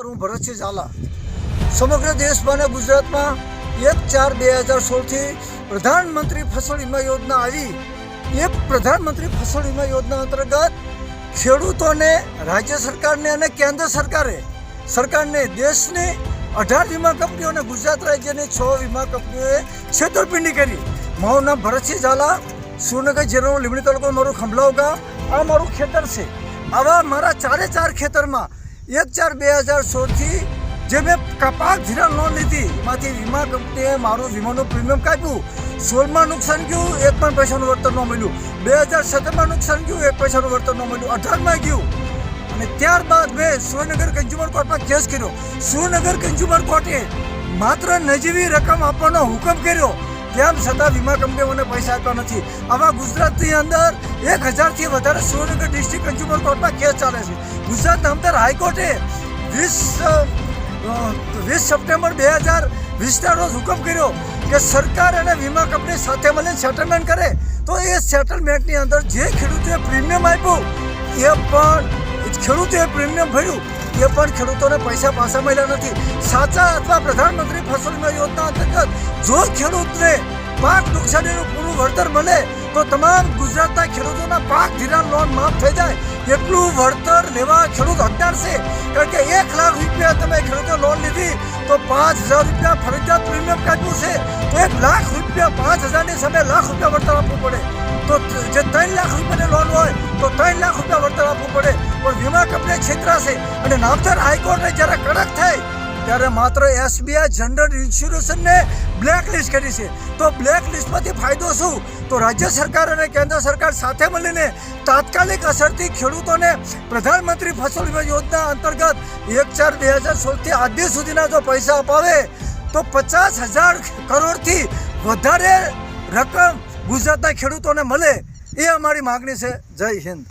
નમસ્કાર, હું ભરતસિંહ ઝાલા. સમગ્ર દેશમાં અને ગુજરાતમાં 1/4/2016થી પ્રધાનમંત્રી ફસલ વીમા યોજના આવી. એ પ્રધાનમંત્રી ફસલ વીમા યોજના અંતર્ગત ખેડૂતોને રાજ્ય સરકારને અને કેન્દ્ર સરકારને દેશની 18 વીમા કંપનીઓ અને ગુજરાત રાજ્યની 6 વીમા કંપનીઓએ છેતરપિંડી કરી. મારું નામ ભરતસિંહ ઝાલા, સુરનગર જિલ્લાનો લીંબડી તાલુકો, મારું ખંભલાવ ગામ. આ મારું ખેતર છે. આવા મારા 4 ખેતરમાં 1/4/2016થી જે મેં પાક ધિરાણ લોન લીધી એમાંથી વીમા કંપનીએ મારું વીમાનું પ્રીમિયમ કાપ્યું. 16માં નુકસાન ગયું, 1 પણ પૈસાનું વળતર ન મળ્યું. 2017માં નુકસાન ગયું, 1 પૈસાનું વળતર ન મળ્યું. 18માં ગયું અને ત્યારબાદ મેં સુરેન્દ્રનગર કન્ઝ્યુમર કોર્ટમાં કેસ કર્યો. સુરેન્દ્રનગર કન્ઝ્યુમર કોર્ટે માત્ર નજીવી રકમ આપવાનો હુકમ કર્યો, તેમ છતાં વીમા કંપનીઓ મને પૈસા આપ્યા નથી. આવા ગુજરાતની અંદર 1000થી વધારે સુરેન્દ્રનગર ડિસ્ટ્રિક્ટ કન્ઝ્યુમર કોર્ટમાં કેસ ચાલે છે. ગુજરાત નામદાર હાઈકોર્ટે 20 સપ્ટેમ્બર 2020ના રોજ હુકમ કર્યો કે સરકાર અને વીમા કંપની સાથે મળીને સેટલમેન્ટ કરે. તો એ સેટલમેન્ટની અંદર જે ખેડૂતોએ પ્રીમિયમ આપ્યું એ પણ ખેડૂતોએ પ્રીમિયમ ભર્યું, એ પણ ખેડૂતોને પૈસા પાછા મળ્યા નથી. સાચા અથવા પ્રધાનમંત્રી ફસલ વીમા યોજના અંતર્ગત જો ખેડૂતને પાક નુકસાનીનું પૂરું વળતર મળે તો તમામ ગુજરાતના ખેડૂતોના પાક ધિરાણ લોન માફ થઈ જાય. એટલું વળતર લેવા ખેડૂત હકદાર છે. કારણ કે 1 લાખ રૂપિયા તમે ખેડૂતે લોન લીધી તો 5000 રૂપિયા ફરજિયાત પ્રીમિયમ કાઢવું છે. તો 1 લાખ રૂપિયા 5000ની સામે લાખ રૂપિયા વળતર આપવું પડે. તો જે 3 લાખ રૂપિયાની લોન હોય તો 3 લાખ રૂપિયા વળતર આપવું પડે. પણ વીમા કંપની છેતરાશે. અને નામદાર હાઈકોર્ટે જ્યારે કડક થાય ત્યારે માત્ર SBI જનરલ ઇન્સ્યોરન્સને બ્લેકલિસ્ટ કરી છે. તો બ્લેકલિસ્ટમાંથી ફાયદો શું? તો રાજ્ય સરકાર અને કેન્દ્ર સરકાર સાથે મળીને તાત્કાલિક અસરથી ખેડૂતોને પ્રધાનમંત્રી ફસલ વીમા યોજના અંતર્ગત 1/4/2016થી આજ દી સુધીના જો પૈસા અપાવે તો 50,000 કરોડથી વધારે રકમ ગુજરાતના ખેડૂતોને મળે. એ અમારી માગણી છે. જય હિન્દ.